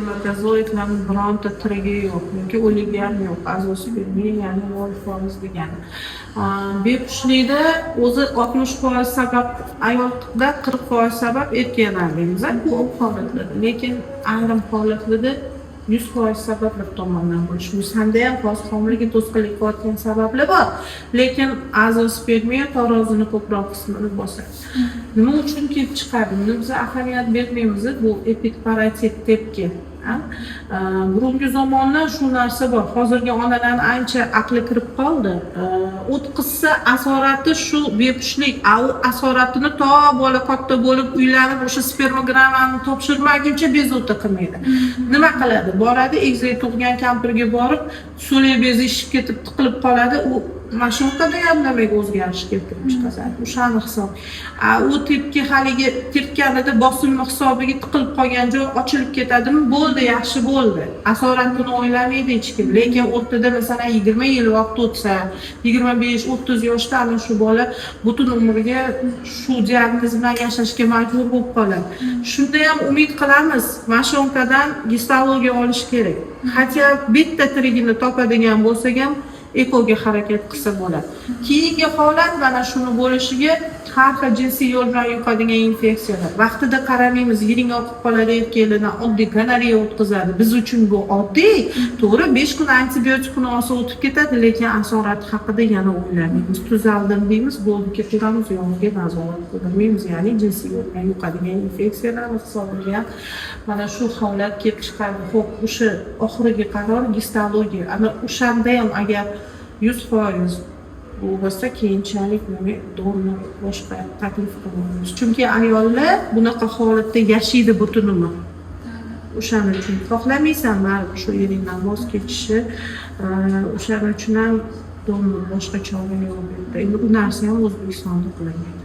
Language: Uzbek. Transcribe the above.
spermatozoidlarning bironta tirigi yo'q yoki o'ligi ham yo'q, a'zosi bermaydi, ya'ni 0% degani. Bepushtlikda o'zi 60% sabab ayolda, 40% sabab erkaklar deymiz, bu holatlarda. Lekin ayrim holatlarda 100% sabablar tomonidan bo'lishi. O'shanda ham hozir homilaga to'sqinlik qilayotgan sabablar bor, lekin azospermiya tarozini ko'proq qismini bosadi. Nima uchun kelib chiqadi? Biz ahamiyat bermaymiz bu epidparatit tepki. Burungi zamonda shu narsa bor. Hozirgi onalarning ancha aqli kirib qoldi. O'tkazsa asorati shu bepushtlik, u asoratini to bola katta bo'lib uylanib o'sha spermogrammani topshirmaguncha bezovta qilmaydi. Nima qiladi? Boradi, egizak tug'gan kampirga borib, so'lak bezi ishib ketib tiqilib qoladi. U mashinkada ham nimaga o'zgarish keltirib chiqadi. O'shani hisob. U tepki haligi tepganida bosimli hisobiga tiqilib qolgan joy ochilib ketadimi? Bo'ldi, yaxshi bo'ldi. Asoratini o'ylamaydi hech kim. Lekin o'rtada masalan 20 yil vaqt o'tsa, 25-30 yoshda ana shu bola butun umriga shu diagnoz bilan yashashga majbur bo'lib qoladi. Shunda ham umid qilamiz, mashonkadan gistologiya olish kerak. Hatto bitta tirigini topadigan bo'lsak ham ekoga harakat qilsa bo'ladi. Keyingi holat mana shuni bo'lishiga har xil jinsiy yo'l bilan yuqadigan infeksiyalar. Vaqtida qaramaymiz, yiring oqib qoladi, erkaklardan oddiy gonoreya o'tkazadi. Biz uchun bu oddiy. To'g'ri, 5 kun antibiotikni olsa o'tib ketadi, lekin asorati haqida yana o'ylamaymiz. Tuzaldim deymiz, bo'ldi ketaveramiz, yoniga nazorat qilmaymiz. Ya'ni jinsiy yo'l bilan yuqadigan infeksiyalar hisobiga ham mana shu holat kelib chiqadi. Xo'p, o'sha oxirgi qaror gistologiya. Ana o'shanda ham agar 100% bo'lsa keyinchalik dorni boshqa taklif qilamiz. Chunki ayollar bunaqa holatda yashaydi butun umr. O'shaning uchun xohlamaysan baribir shu yeringdan voz kechishi, o'shaning uchun ham dorni boshqa chora yo'q. Endi bu narsa ham O'zbekistonda qilinmaydi.